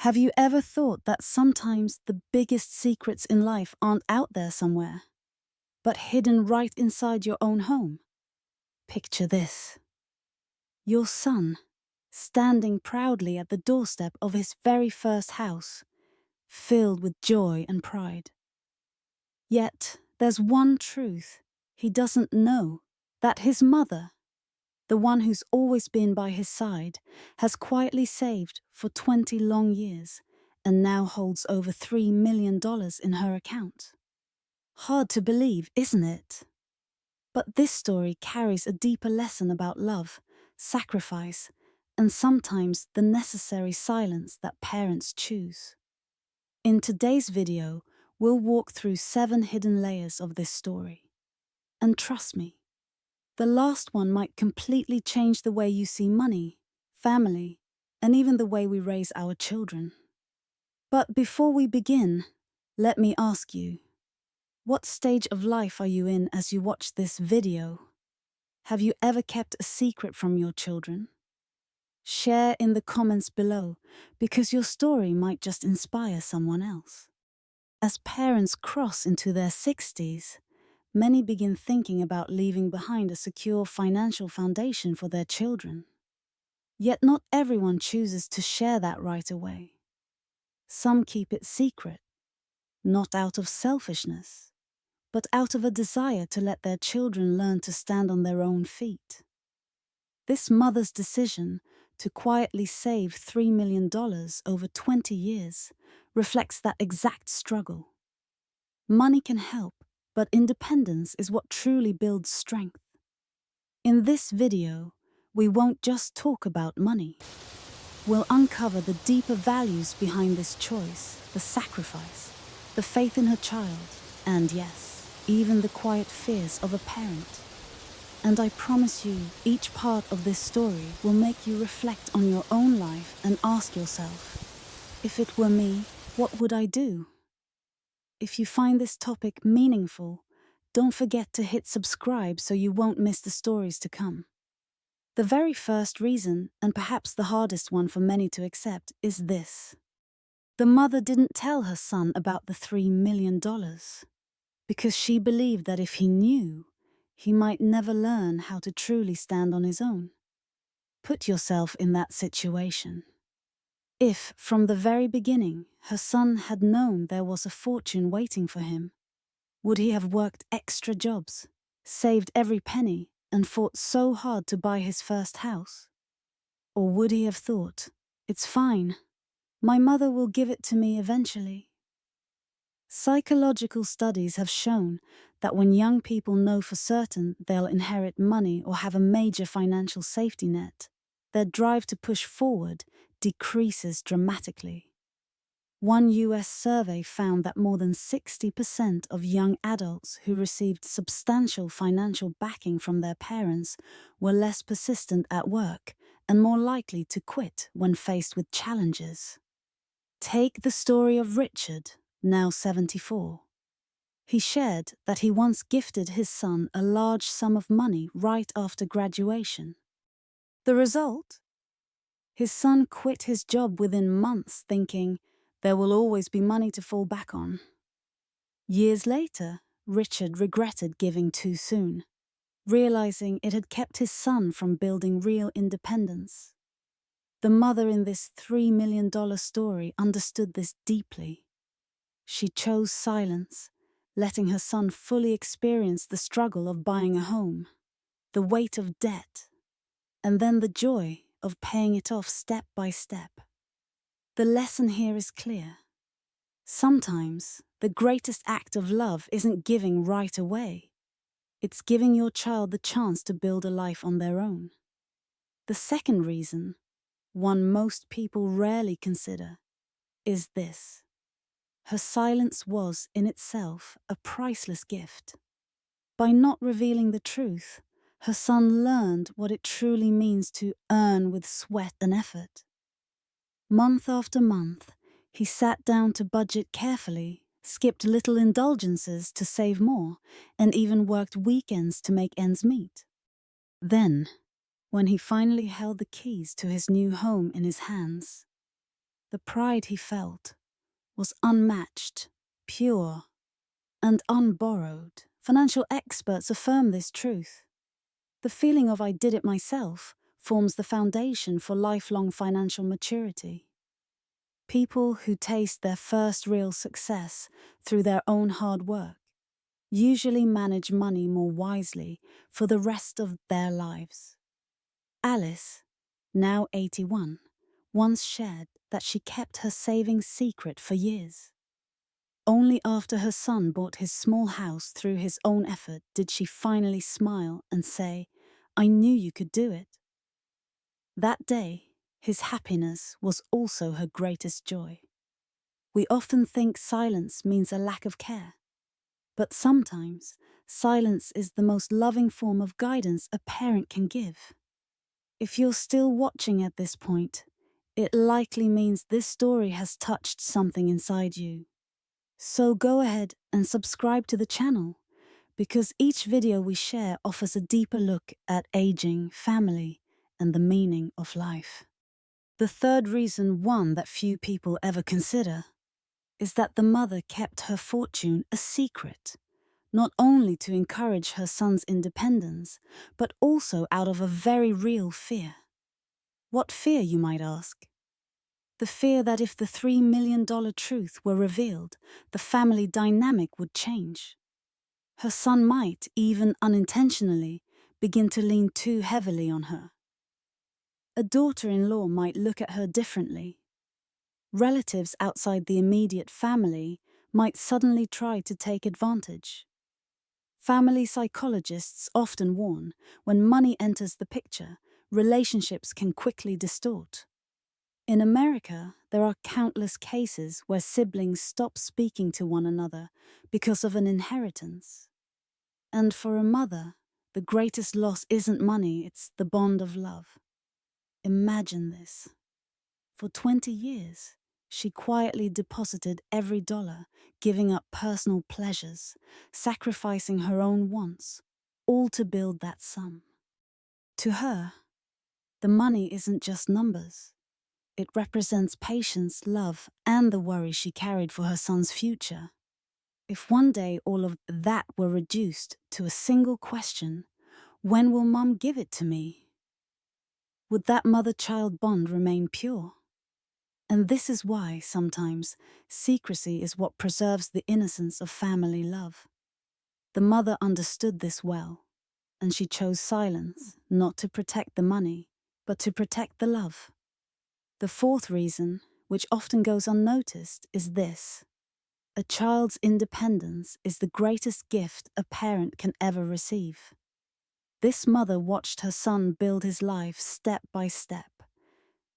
Have you ever thought that sometimes the biggest secrets in life aren't out there somewhere, but hidden right inside your own home? Picture this. Your son, standing proudly at the doorstep of his very first house, filled with joy and pride. Yet, there's one truth he doesn't know, that his mother, the one who's always been by his side, has quietly saved for 20 long years and now holds over $3 million in her account. Hard to believe, isn't it? But this story carries a deeper lesson about love, sacrifice, and sometimes the necessary silence that parents choose. In today's video, we'll walk through 7 hidden layers of this story. And trust me, the last one might completely change the way you see money, family, and even the way we raise our children. But before we begin, let me ask you, what stage of life are you in as you watch this video? Have you ever kept a secret from your children? Share in the comments below, because your story might just inspire someone else. As parents cross into their 60s, many begin thinking about leaving behind a secure financial foundation for their children. Yet not everyone chooses to share that right away. Some keep it secret, not out of selfishness, but out of a desire to let their children learn to stand on their own feet. This mother's decision to quietly save $3 million over 20 years reflects that exact struggle. Money can help, but independence is what truly builds strength. In this video, we won't just talk about money. We'll uncover the deeper values behind this choice, the sacrifice, the faith in her child, and yes, even the quiet fears of a parent. And I promise you, each part of this story will make you reflect on your own life and ask yourself, if it were me, what would I do? If you find this topic meaningful, don't forget to hit subscribe so you won't miss the stories to come. The very first reason, and perhaps the hardest one for many to accept, is this. The mother didn't tell her son about the $3 million because she believed that if he knew, he might never learn how to truly stand on his own. Put yourself in that situation. If, from the very beginning, her son had known there was a fortune waiting for him, would he have worked extra jobs, saved every penny, and fought so hard to buy his first house? Or would he have thought, it's fine, my mother will give it to me eventually? Psychological studies have shown that when young people know for certain they'll inherit money or have a major financial safety net, their drive to push forward decreases dramatically. One US survey found that more than 60% of young adults who received substantial financial backing from their parents were less persistent at work and more likely to quit when faced with challenges. Take the story of Richard, now 74. He shared that he once gifted his son a large sum of money right after graduation. The result? His son quit his job within months thinking, there will always be money to fall back on. Years later, Richard regretted giving too soon, realizing it had kept his son from building real independence. The mother in this $3 million story understood this deeply. She chose silence, letting her son fully experience the struggle of buying a home, the weight of debt, and then the joy of paying it off step by step. The lesson here is clear. Sometimes, the greatest act of love isn't giving right away. It's giving your child the chance to build a life on their own. The second reason, one most people rarely consider, is this. Her silence was, in itself, a priceless gift. By not revealing the truth, her son learned what it truly means to earn with sweat and effort. Month after month, he sat down to budget carefully, skipped little indulgences to save more, and even worked weekends to make ends meet. Then, when he finally held the keys to his new home in his hands, The pride he felt was unmatched, pure, and unborrowed. Financial experts affirm this truth. The feeling of "I did it myself" forms the foundation for lifelong financial maturity. People who taste their first real success through their own hard work usually manage money more wisely for the rest of their lives. Alice, now 81, once shared that she kept her savings secret for years. Only after her son bought his small house through his own effort did she finally smile and say, "I knew you could do it." That day, his happiness was also her greatest joy. We often think silence means a lack of care, but sometimes silence is the most loving form of guidance a parent can give. If you're still watching at this point, it likely means this story has touched something inside you. So go ahead and subscribe to the channel, because each video we share offers a deeper look at aging, family, and the meaning of life. The third reason, one that few people ever consider, is that the mother kept her fortune a secret, not only to encourage her son's independence, but also out of a very real fear. What fear, you might ask? The fear that if the $3 million truth were revealed, the family dynamic would change. Her son might, even unintentionally, begin to lean too heavily on her. A daughter-in-law might look at her differently. Relatives outside the immediate family might suddenly try to take advantage. Family psychologists often warn, when money enters the picture, relationships can quickly distort. In America, there are countless cases where siblings stop speaking to one another because of an inheritance. And for a mother, the greatest loss isn't money, it's the bond of love. Imagine this. For 20 years, she quietly deposited every dollar, giving up personal pleasures, sacrificing her own wants, all to build that sum. To her, the money isn't just numbers. It represents patience, love, and the worry she carried for her son's future. If one day all of that were reduced to a single question, "When will Mum give it to me?" would that mother-child bond remain pure? And this is why, sometimes, secrecy is what preserves the innocence of family love. The mother understood this well, and she chose silence, not to protect the money, but to protect the love. The fourth reason, which often goes unnoticed, is this: a child's independence is the greatest gift a parent can ever receive. This mother watched her son build his life step by step,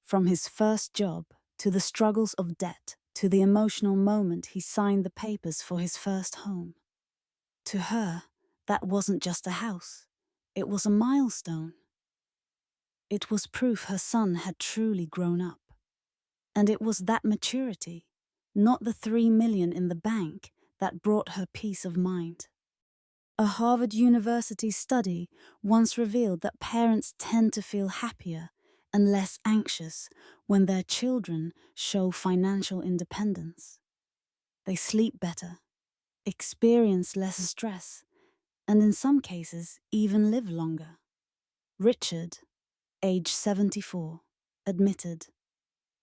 from his first job to the struggles of debt to the emotional moment he signed the papers for his first home. To her, that wasn't just a house, it was a milestone. It was proof her son had truly grown up. And it was that maturity, not the $3 million in the bank, that brought her peace of mind. A Harvard University study once revealed that parents tend to feel happier and less anxious when their children show financial independence. They sleep better, experience less stress, and in some cases even live longer. Richard, age 74, admitted,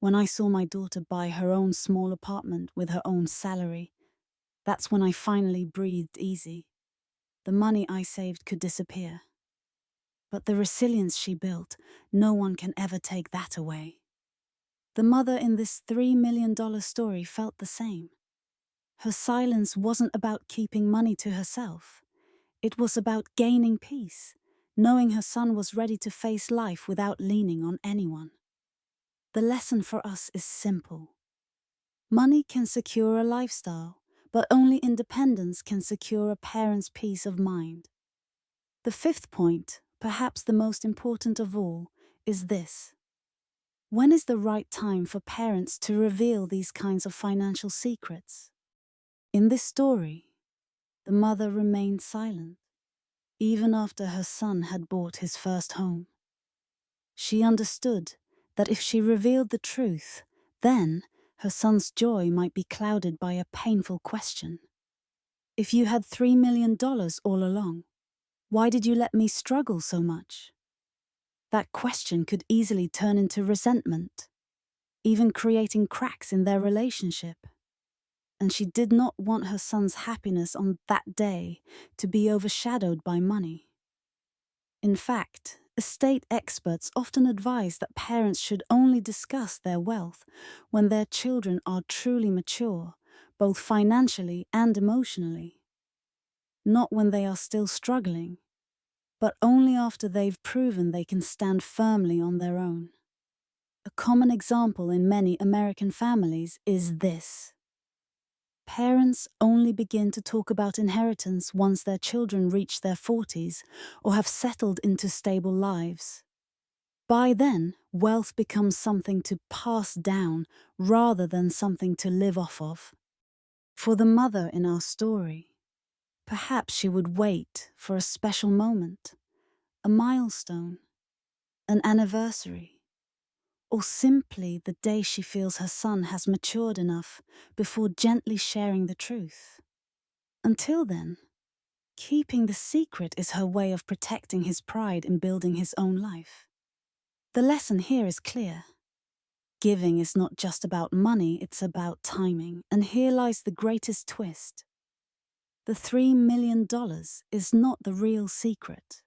"When I saw my daughter buy her own small apartment with her own salary, that's when I finally breathed easy. The money I saved could disappear. But the resilience she built, no one can ever take that away." The mother in this $3 million story felt the same. Her silence wasn't about keeping money to herself. It was about gaining peace, knowing her son was ready to face life without leaning on anyone. The lesson for us is simple. Money can secure a lifestyle, but only independence can secure a parent's peace of mind. The fifth point, perhaps the most important of all, is this: when is the right time for parents to reveal these kinds of financial secrets? In this story, the mother remained silent, even after her son had bought his first home. She understood that if she revealed the truth, Then, her son's joy might be clouded by a painful question. If you had $3 million all along, why did you let me struggle so much? That question could easily turn into resentment, even creating cracks in their relationship. And she did not want her son's happiness on that day to be overshadowed by money. In fact, estate experts often advise that parents should only discuss their wealth when their children are truly mature, both financially and emotionally. Not when they are still struggling, but only after they've proven they can stand firmly on their own. A common example in many American families is this. Parents only begin to talk about inheritance once their children reach their 40s or have settled into stable lives. By then, wealth becomes something to pass down rather than something to live off of. For the mother in our story, perhaps she would wait for a special moment, a milestone, an anniversary, or simply the day she feels her son has matured enough before gently sharing the truth. Until then, keeping the secret is her way of protecting his pride in building his own life. The lesson here is clear. Giving is not just about money, it's about timing, and here lies the greatest twist. The $3 million is not the real secret.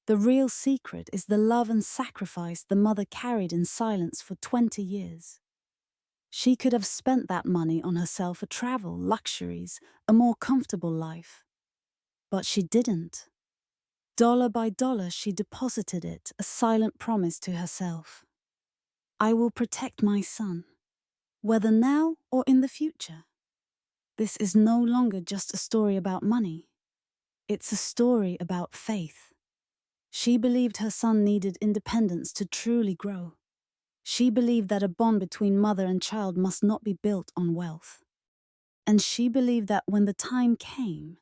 The real secret is the love and sacrifice the mother carried in silence for 20 years. She could have spent that money on herself for travel, luxuries, a more comfortable life. But she didn't. Dollar by dollar, she deposited it, a silent promise to herself. I will protect my son, whether now or in the future. This is no longer just a story about money. It's a story about faith. She believed her son needed independence to truly grow. She believed that a bond between mother and child must not be built on wealth. And she believed that when the time came,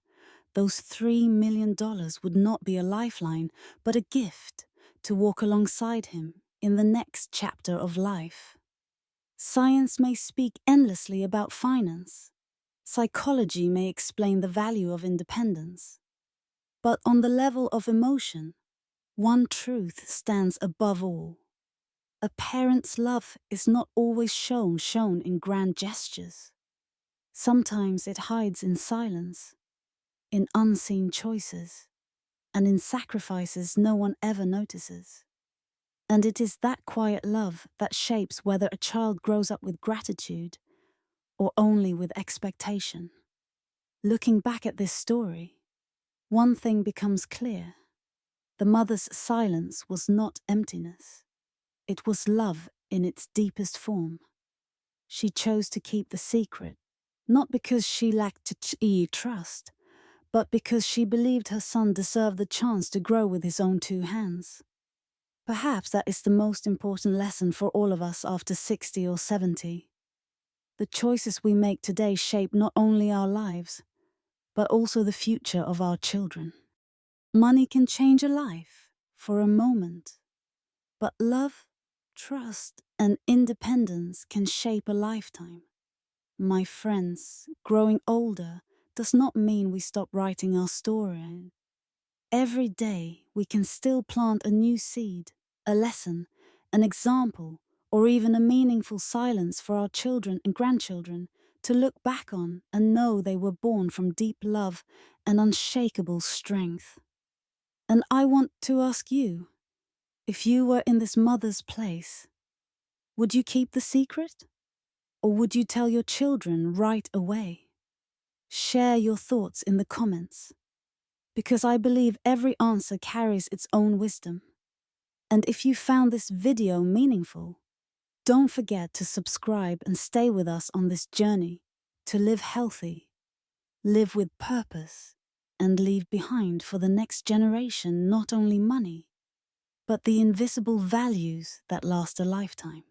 those $3 million would not be a lifeline, but a gift to walk alongside him in the next chapter of life. Science may speak endlessly about finance. Psychology may explain the value of independence. But on the level of emotion, one truth stands above all. A parent's love is not always shown in grand gestures. Sometimes it hides in silence, in unseen choices, and in sacrifices no one ever notices. And it is that quiet love that shapes whether a child grows up with gratitude or only with expectation. Looking back at this story, one thing becomes clear. The mother's silence was not emptiness. It was love in its deepest form. She chose to keep the secret, not because she lacked trust, but because she believed her son deserved the chance to grow with his own two hands. Perhaps that is the most important lesson for all of us after 60 or 70. The choices we make today shape not only our lives, but also the future of our children. Money can change a life for a moment, but love, trust, and independence can shape a lifetime. My friends, growing older does not mean we stop writing our story. Every day we can still plant a new seed, a lesson, an example, or even a meaningful silence for our children and grandchildren to look back on and know they were born from deep love and unshakable strength. And I want to ask you, if you were in this mother's place, would you keep the secret? Or would you tell your children right away? Share your thoughts in the comments, because I believe every answer carries its own wisdom. And if you found this video meaningful, don't forget to subscribe and stay with us on this journey to live healthy, live with purpose, and leave behind for the next generation not only money, but the invisible values that last a lifetime.